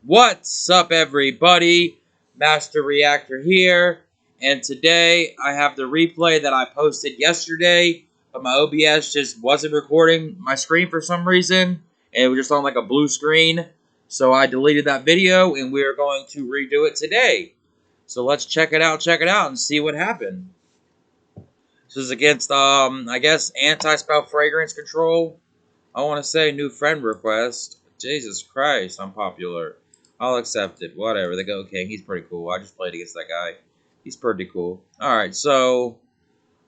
What's up, everybody? Master Reactor here, and today I have the replay that I posted yesterday, but my OBS just wasn't recording my screen for some reason, and it was just on like a blue screen, so I deleted that video, and we are going to redo it today. So let's check it out, and see what happened. This is against, I guess, anti-spell fragrance control. I want to say new friend request. Jesus Christ, I'm popular. I'll accept it. Whatever. The Go King, he's pretty cool. I just played against that guy. He's pretty cool. Alright, so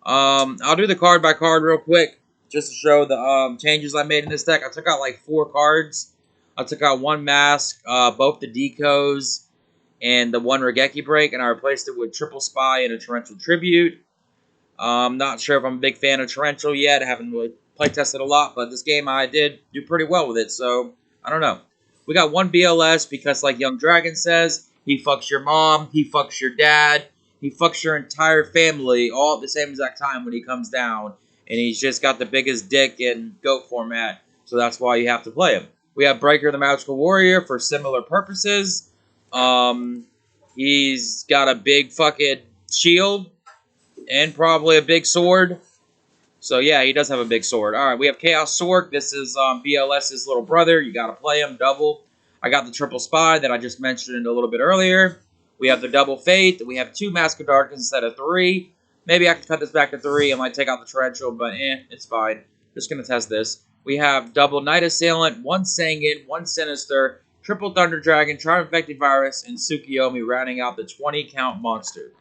I'll do the card by card real quick, just to show the changes I made in this deck. I took out like 4 cards. I took out 1 mask, both the decos, and the 1 Regeki break, and I replaced it with triple spy and a torrential tribute. Not sure if I'm a big fan of torrential yet. I haven't really play tested a lot, but this game I did do pretty well with it, so I don't know. We got 1 BLS because, like Young Dragon says, he fucks your mom, he fucks your dad, he fucks your entire family all at the same exact time when he comes down, and he's just got the biggest dick in GOAT format, so that's why you have to play him. We have Breaker the Magical Warrior for similar purposes. He's got a big fucking shield and probably a big sword. So, yeah, he does have a big sword. All right, we have Chaos Sork. This is BLS's little brother. You got to play him double. I got the Triple Spy that I just mentioned a little bit earlier. We have the Double Fate. We have 2 Mask of Darkness instead of 3. Maybe I can cut this back to 3. I might take out the Torrential, but it's fine. Just going to test this. We have Double Night Assailant, 1 Sangan, 1 Sinister, Triple Thunder Dragon, Charm Infected Virus, and Tsukiyomi rounding out the 20-count monster.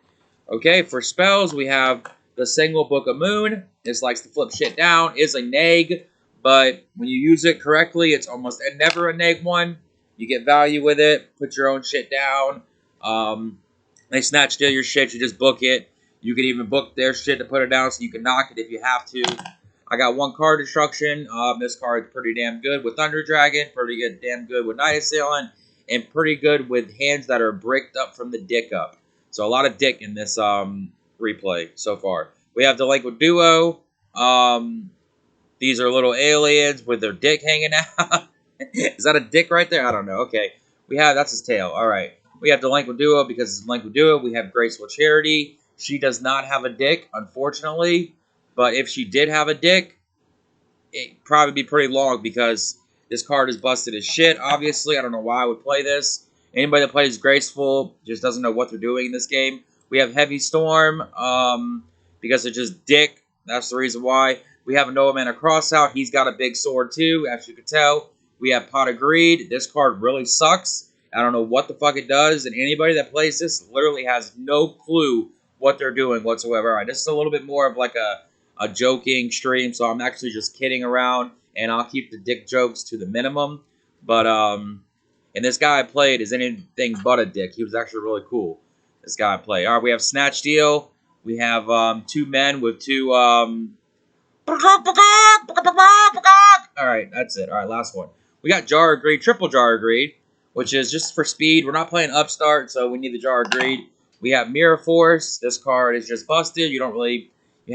Okay, for spells, we have the single Book of Moon. This likes to flip shit down. Is a neg, but when you use it correctly, it's almost never a neg one. You get value with it. Put your own shit down. They snatch steal your shit. You just book it. You can even book their shit to put it down so you can knock it if you have to. I got 1 card destruction. This card's pretty damn good with Thunder Dragon. Pretty good, damn good with Night Assailant. And pretty good with hands that are bricked up from the dick up. So a lot of dick in this replay so far. We have Delinquent Duo. These are little aliens with their dick hanging out. Is that a dick right there? I don't know. Okay. That's his tail. All right. We have Delinquent Duo because it's Delinquent Duo. We have Graceful Charity. She does not have a dick, unfortunately. But if she did have a dick, it'd probably be pretty long because this card is busted as shit. Obviously, I don't know why I would play this. Anybody that plays Graceful just doesn't know what they're doing in this game. We have Heavy Storm because it's just dick. That's the reason why. We have a Noah Mana Crossout. He's got a big sword too, as you can tell. We have Pot of Greed. This card really sucks. I don't know what the fuck it does, and anybody that plays this literally has no clue what they're doing whatsoever. All right, this is a little bit more of like a joking stream, so I'm actually just kidding around, and I'll keep the dick jokes to the minimum. But, and this guy I played is anything but a dick. He was actually really cool, this guy I played. All right, we have Snatch Steal. We have 2 men with 2, all right, that's it. All right, last one. We got Jar of Greed, Triple Jar of Greed, which is just for speed. We're not playing Upstart, so we need the Jar of Greed. We have Mirror Force. This card is just busted. You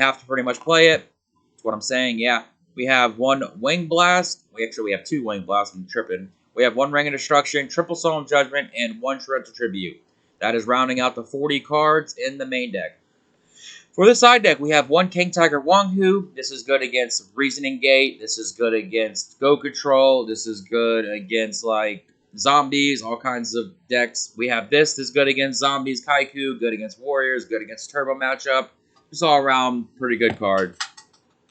have to pretty much play it. That's what I'm saying, yeah. We have 1 Wing Blast. We have 2 Wing Blasts. I'm tripping. We have 1 Ring of Destruction, Triple Solemn Judgment, and 1 Torrential Tribute. That is rounding out the 40 cards in the main deck. For the side deck, we have 1 King Tiger Wanghu. This is good against Reasoning Gate. This is good against Go Control. This is good against, like, zombies, all kinds of decks. We have this. This is good against zombies, Kaiku, good against warriors, good against turbo matchup. Just all around pretty good card.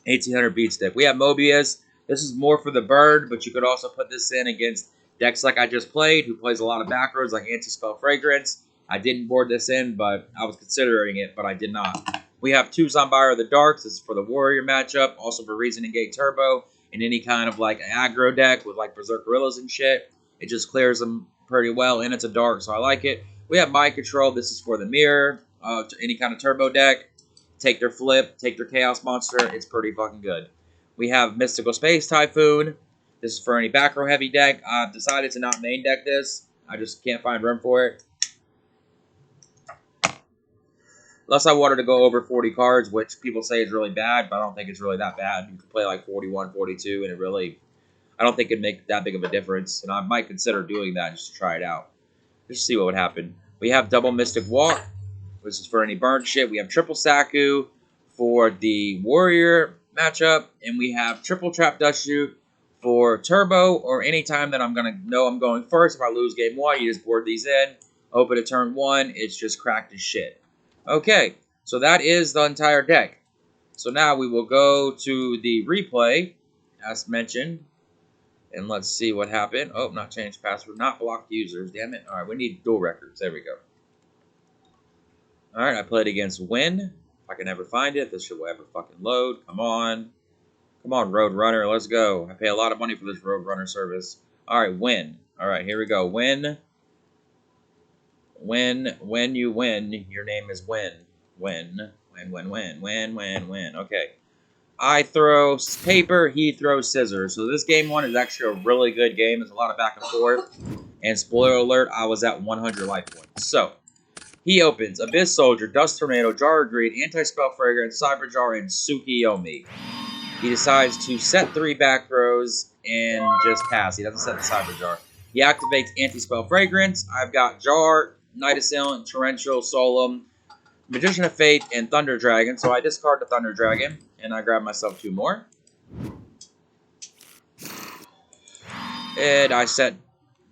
1800 beat stick. We have Mobius. This is more for the bird, but you could also put this in against decks like I just played, who plays a lot of back rows like Anti-Spell Fragrance. I didn't board this in, but I was considering it, but I did not. We have 2 Zombire of the Darks. This is for the Warrior matchup, also for Reasoning Gate Turbo, and any kind of like aggro deck with like Berserk Gorillas and shit. It just clears them pretty well, and it's a dark, so I like it. We have Mind Control. This is for the Mirror, any kind of turbo deck. Take their flip, take their Chaos Monster. It's pretty fucking good. We have Mystical Space Typhoon. This is for any back row heavy deck. I've decided to not main deck this. I just can't find room for it. Unless I wanted to go over 40 cards, which people say is really bad, but I don't think it's really that bad. You can play like 41, 42, and it really... I don't think it'd make that big of a difference, and I might consider doing that just to try it out. Just to see what would happen. We have double Mystic Walk, which is for any burn shit. We have triple Saku for the Warrior matchup, and we have triple Trap Dust Shoot for Turbo, or any time that I'm going to know I'm going first. If I lose game 1, you just board these in. Open at turn 1, it's just cracked as shit. Okay, so that is the entire deck. So now we will go to the replay, as mentioned. And let's see what happened. Oh, not changed password. Not blocked users. Damn it. All right, we need dual records. There we go. All right, I played against Ween. If I can ever find it, this should ever fucking load. Come on. Come on, Roadrunner. Let's go. I pay a lot of money for this Roadrunner service. All right, Ween. All right, here we go. Ween. When you win, your name is Win. Win. Okay. I throw paper, he throws scissors. So this game 1 is actually a really good game. There's a lot of back and forth. And spoiler alert, I was at 100 life points. So, he opens Abyss Soldier, Dust Tornado, Jar of Greed, Anti-Spell Fragrance, Cyber Jar, and Tsukiyomi. He decides to set 3 back throws and just pass. He doesn't set the Cyber Jar. He activates Anti-Spell Fragrance. I've got Jar, Night Assailant, Torrential, Solemn, Magician of Fate, and Thunder Dragon. So I discard the Thunder Dragon, and I grab myself 2 more. And I set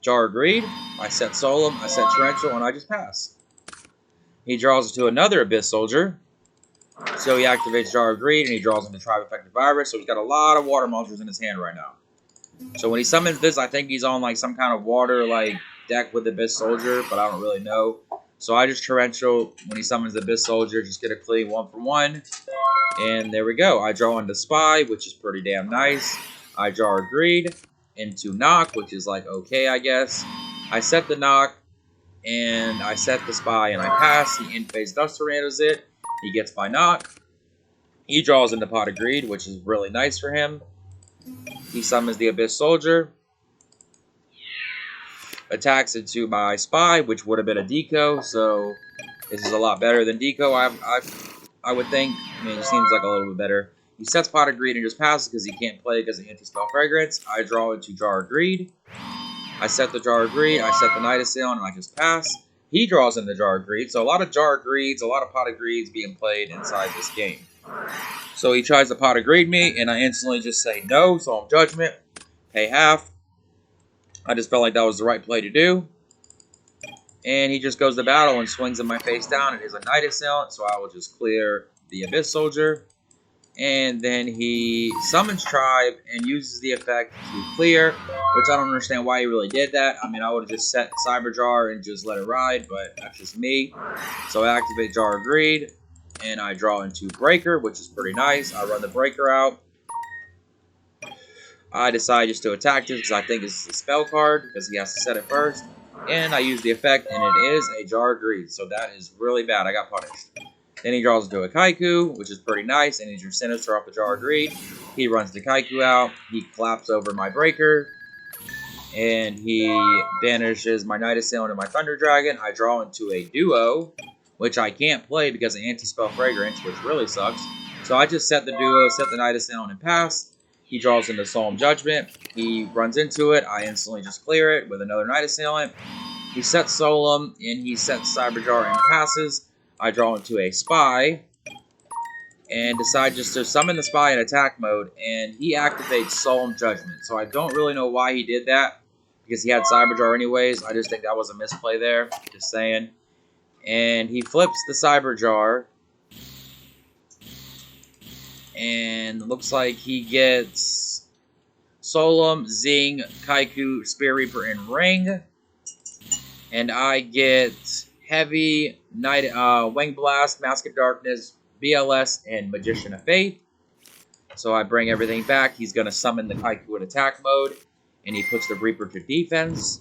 Jar of Greed, I set Solemn, I set Torrential, and I just pass. He draws into another Abyss Soldier. So he activates Jar of Greed, and he draws into Tribe Effective Virus. So he's got a lot of water monsters in his hand right now. So when he summons this, I think he's on like some kind of water like deck with Abyss Soldier, but I don't really know. So I just Torrential when he summons the Abyss Soldier, just get a clean 1 for 1. And there we go. I draw into Spy, which is pretty damn nice. I Jar of Greed into Knock, which is like okay, I guess. I set the Knock, and I set the Spy, and I pass. He in-phase Dust Tornadoes it. He gets by Knock. He draws into Pot of Greed, which is really nice for him. He summons the Abyss Soldier. Attacks into my Spy, which would have been a Deco, so this is a lot better than Deco, I would think. I mean, it seems like a little bit better. He sets Pot of Greed and just passes because he can't play because of Anti-Spell Fragrance. I draw into Jar of Greed. I set the Jar of Greed, I set the Night Assailant, and I just pass. He draws in the Jar of Greed, so a lot of Jar of Greeds, a lot of Pot of Greeds being played inside this game. So he tries to Pot of Greed me, and I instantly just say no, Solemn Judgment, pay half. I just felt like that was the right play to do. And he just goes to battle and swings in my face down. It is a Night Assailant, so I will just clear the Abyss Soldier. And then he summons Tribe and uses the effect to clear, which I don't understand why he really did that. I mean, I would have just set Cyber Jar and just let it ride, but that's just me. So I activate Jar of Greed, and I draw into Breaker, which is pretty nice. I run the Breaker out. I decide just to attack this because I think this is a spell card because he has to set it first. And I use the effect, and it is a Jar of Greed, so that is really bad. I got punished. Then he draws into a Kaiku, which is pretty nice, and he's your Sinister off the Jar of Greed. He runs the Kaiku out. He claps over my Breaker, and he banishes my Night Assailant and my Thunder Dragon. I draw into a Duo, which I can't play because of Anti-Spell Fragrance, which really sucks. So I just set the Duo, set the Night Assailant, and pass. He draws into Solemn Judgment. He runs into it. I instantly just clear it with another Night Assailant. He sets Solemn, and he sets Cyber Jar and passes. I draw into a Spy, and decide just to summon the Spy in attack mode, and he activates Solemn Judgment. So I don't really know why he did that, because he had Cyber Jar anyways. I just think that was a misplay there, just saying. And he flips the Cyber Jar, and looks like he gets Solemn, Zing, Kaiku, Spear Reaper, and Ring. And I get Heavy, Wing Blast, Mask of Darkness, BLS, and Magician of Fate. So I bring everything back. He's going to summon the Kaiku in attack mode, and he puts the Reaper to defense.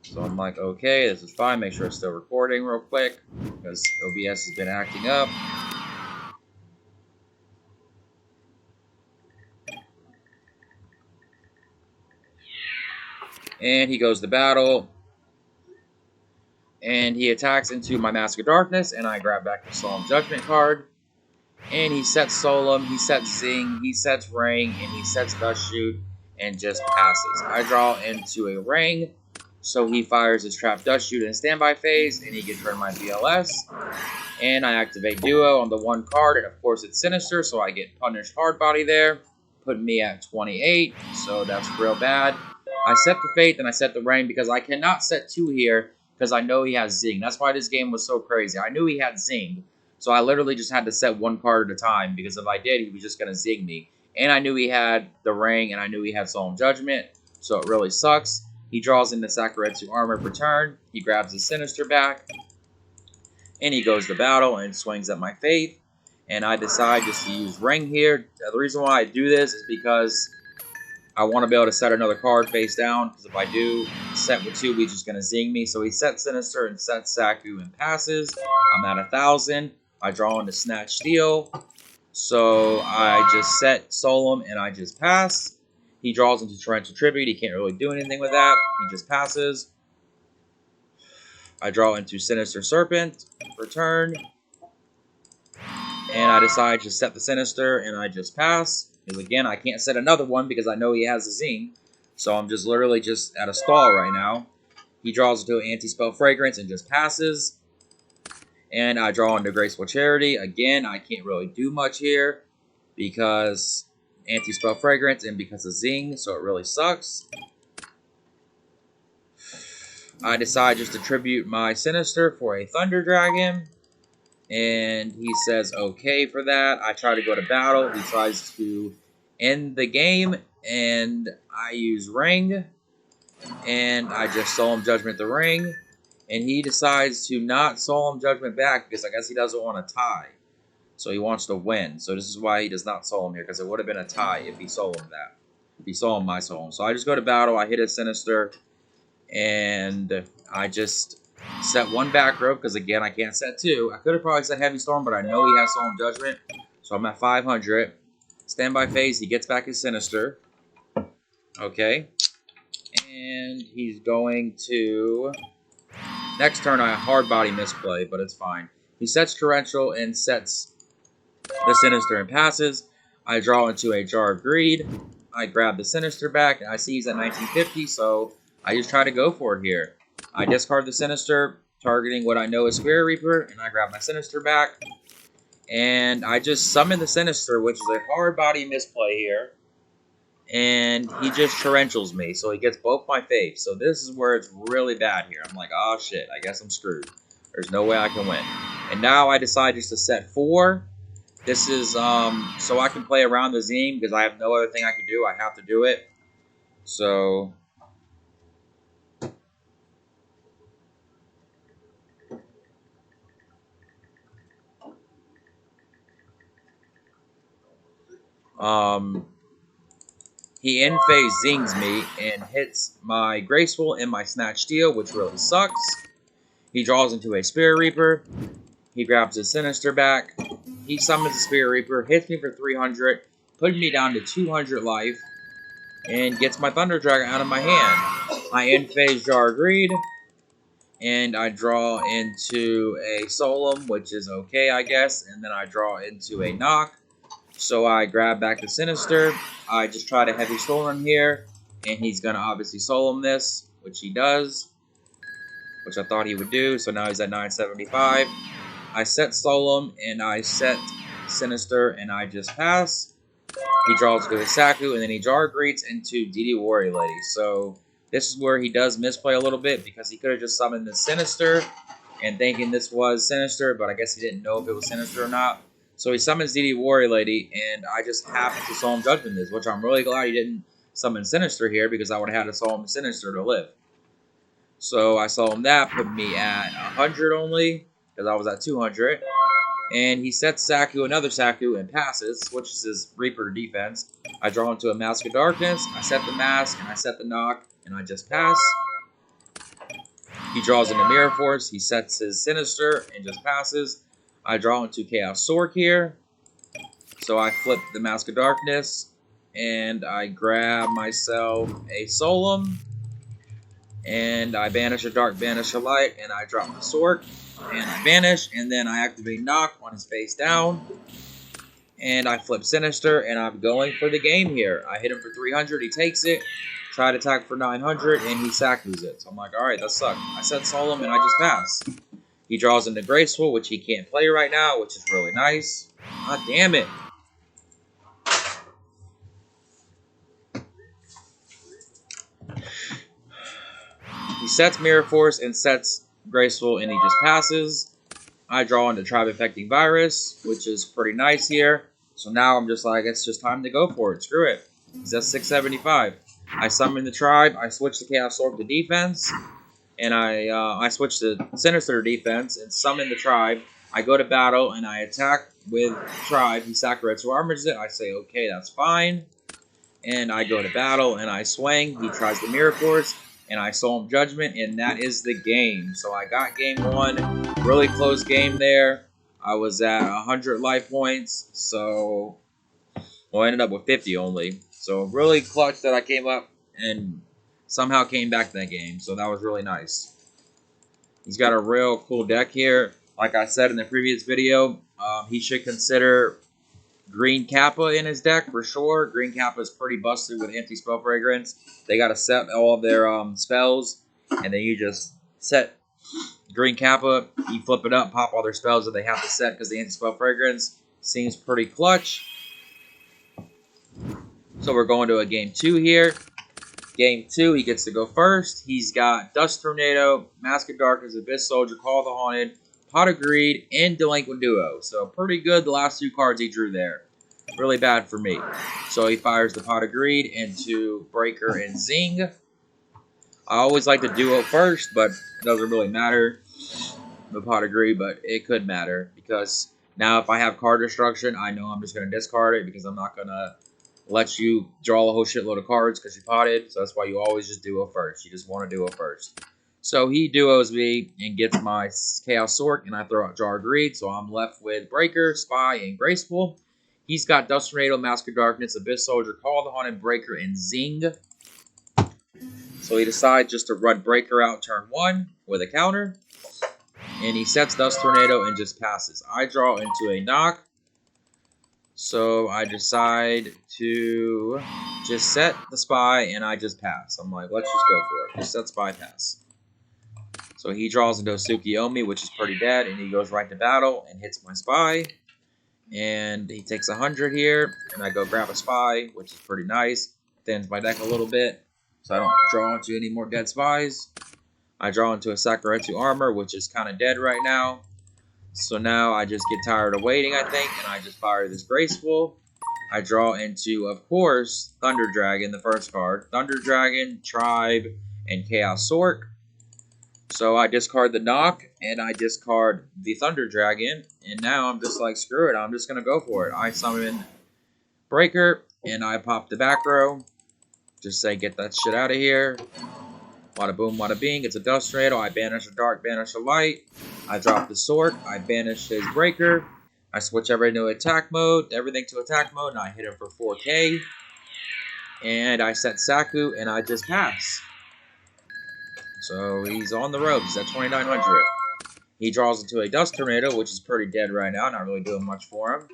So I'm like, okay, this is fine. Make sure it's still recording real quick, because OBS has been acting up. And he goes to battle. And he attacks into my Mask of Darkness, and I grab back the Solemn Judgment card. And he sets Solemn, he sets Zing, he sets Ring, and he sets Dust Shoot, and just passes. I draw into a Ring, so he fires his Trap Dust Shoot in standby phase, and he gets rid of my BLS. And I activate Duo on the one card, and of course it's Sinister, so I get punished hard body there, putting me at 28, so that's real bad. I set the Faith and I set the Rain because I cannot set 2 here because I know he has Zing. That's why this game was so crazy. I knew he had Zing, so I literally just had to set 1 card at a time because if I did, he was just going to Zing me. And I knew he had the Ring and I knew he had Solemn Judgment, so it really sucks. He draws into Sakuretsu Armor per turn. He grabs his Sinister back. And he goes to battle and swings at my Faith. And I decide just to use Ring here. The reason why I do this is because I want to be able to set another card face down. Because if I do set with 2, he's just going to Zing me. So he sets Sinister and sets Saku and passes. I'm at 1,000. I draw into Snatch Steel. So I just set Solemn and I just pass. He draws into Torrential Tribute. He can't really do anything with that. He just passes. I draw into Sinister Serpent for turn. And I decide to set the Sinister and I just pass. Because again, I can't set another one because I know he has a Zing. So I'm just literally just at a stall right now. He draws into an Anti-Spell Fragrance and just passes. And I draw into Graceful Charity. Again, I can't really do much here because Anti-Spell Fragrance and because of Zing. So it really sucks. I decide just to tribute my Sinister for a Thunder Dragon. And he says okay for that. I try to go to battle. He tries to end the game. And I use Ring. And I just Solemn Judgment the Ring. And he decides to not Solemn Judgment back because I guess he doesn't want to tie. So he wants to win. So this is why he does not Solemn here because it would have been a tie if he Solemn that. If he Solemn my Solemn. So I just go to battle. I hit a Sinister. And I just set 1 back row because again I can't set 2. I could have probably set Heavy Storm, but I know he has Solemn Judgment, so I'm at 500. Standby phase, he gets back his Sinister. Okay, and he's going to next turn. I hard body misplay, but it's fine. He sets Torrential and sets the Sinister and passes. I draw into a Jar of Greed. I grab the Sinister back, and I see he's at 1950, so I just try to go for it here. I discard the Sinister, targeting what I know is Spirit Reaper, and I grab my Sinister back. And I just summon the Sinister, which is a hard body misplay here. And he just Torrentials me, so he gets both my faiths. So this is where it's really bad here. I'm like, oh shit, I guess I'm screwed. There's no way I can win. And now I decide just to set 4. This is so I can play around the Zing because I have no other thing I can do. I have to do it. So he in-phase Zings me and hits my Graceful and my Snatch Steel, which really sucks. He draws into a Spirit Reaper. He grabs his Sinister back. He summons the Spirit Reaper, hits me for 300, putting me down to 200 life, and gets my Thunder Dragon out of my hand. I in-phase Jar of Greed, and I draw into a Solemn, which is okay, I guess, and then I draw into a Knock. So I grab back the Sinister. I just try to Heavy Storm here, and he's going to obviously Solemn this, which he does, which I thought he would do. So now he's at 975. I set Solemn, and I set Sinister, and I just pass. He draws to his Saku, and then he Jar Greets into DD Warrior Lady. So this is where he does misplay a little bit, because he could have just summoned the Sinister, and thinking this was Sinister, but I guess he didn't know if it was Sinister or not. So he summons DD Warrior Lady, and I just happen to Solemn Judgment this, which I'm really glad he didn't summon Sinister here, because I would have had to Solemn Sinister to live. So I Solemn that, put me at 100 only, because I was at 200. And he sets Saku, another Saku, and passes, switches his Reaper to defense. I draw into a Mask of Darkness, I set the Mask, and I set the Knock, and I just pass. He draws into Mirror Force, he sets his Sinister, and just passes. I draw into Chaos Sork here. So I flip the Mask of Darkness. And I grab myself a Solemn. And I banish a Dark, banish a Light. And I drop the Sork. And I banish. And then I activate Knock on his face down. And I flip Sinister, and I'm going for the game here. I hit him for 300, he takes it. Try to attack for 900, and he Saku's it. So I'm like, alright, that sucked. I said Solemn, and I just pass. He draws into Graceful, which he can't play right now, which is really nice. God damn it. He sets Mirror Force and sets Graceful, and he just passes. I draw into Tribe Affecting Virus, which is pretty nice here. So now I'm just like, it's just time to go for it. Screw it. He's at 675. I summon the Tribe. I switch the Chaos Orb to defense. And I switch to Sinister defense and summon the Tribe. I go to battle and I attack with Tribe. He Sakuretsu armors it. I say, okay, that's fine. And I go to battle and I swing. He tries the Mirror Force. And I Solemn Judgment, and that is the game. So I got game one. Really close game there. I was at 100 life points. So, well, I ended up with 50 only. So really clutch that I came up and somehow came back to that game. So that was really nice. He's got a real cool deck here. Like I said in the previous video, he should consider Green Kappa in his deck for sure. Green Kappa is pretty busted with Anti-Spell Fragrance. They got to set all of their spells, and then you just set Green Kappa, you flip it up, pop all their spells that they have to set because the Anti-Spell Fragrance seems pretty clutch. So we're going to a game 2 here. Game 2, he gets to go first. He's got Dust Tornado, Mask of Darkness, Abyss Soldier, Call of the Haunted, Pot of Greed, and Delinquent Duo. So pretty good the last 2 cards he drew there. Really bad for me. So he fires the Pot of Greed into Breaker and Zing. I always like the Duo first, but it doesn't really matter. The Pot of Greed, but it could matter. Because now if I have card destruction, I know I'm just going to discard it because I'm not going to let you draw a whole shitload of cards because you potted. So that's why you always just Duo first. You just want to Duo first. So he duos me and gets my Chaos Sork, and I throw out Jar of Greed. So I'm left with Breaker, Spy, and Graceful. He's got Dust Tornado, Mask of Darkness, Abyss Soldier, Call of the Haunted, Breaker, and Zing. So he decides just to run Breaker out turn 1 with a counter. And he sets Dust Tornado and just passes. I draw into a knock. So I decide to just set the Spy, and I just pass. I'm like, let's just go for it. Just set Spy, pass. So he draws into a Tsukiyomi, which is pretty dead, and he goes right to battle and hits my Spy. And he takes 100 here, and I go grab a Spy, which is pretty nice. Thins my deck a little bit, so I don't draw into any more dead Spies. I draw into a Sakuretsu Armor, which is kind of dead right now. So now I just get tired of waiting, I think, and I just fire this Graceful. I draw into, of course, Thunder Dragon, the first card. Thunder Dragon, Tribe, and Chaos Sork. So I discard the knock, and I discard the Thunder Dragon, and now I'm just like, screw it, I'm just going to go for it. I summon Breaker, and I pop the back row. Just say, get that shit out of here. Wada boom, wada bing, it's a Dust Tornado. I banish a dark, banish a light. I drop the Sork, I banish his Breaker. I switch everything to attack mode, and I hit him for 4k. And I set Saku, and I just pass. So he's on the ropes. He's at 2,900. He draws into a Dust Tornado, which is pretty dead right now. Not really doing much for him.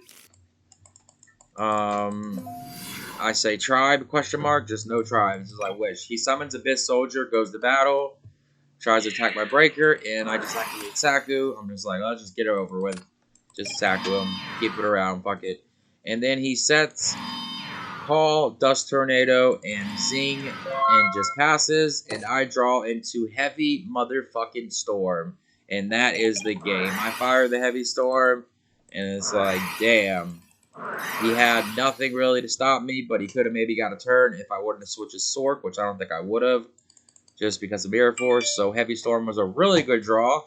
I say Tribe, question mark. Just no tribes, as I wish. He summons Abyss Soldier, goes to battle, tries to attack my Breaker, and I just activate Saku. I'm just like, let's just get it over with. Just Saku him. Keep it around. Fuck it. And then he sets Call, Dust Tornado, and Zing, and just passes, and I draw into Heavy Motherfucking Storm, and that is the game. I fire the Heavy Storm, and it's like, damn. He had nothing really to stop me, but he could have maybe got a turn if I wouldn't have switched his Sork, which I don't think I would have, just because of Mirror Force. So Heavy Storm was a really good draw,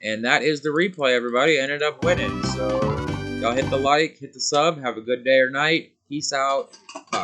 and that is the replay, everybody. I ended up winning, so y'all hit the like, hit the sub, have a good day or night. Peace out. Bye.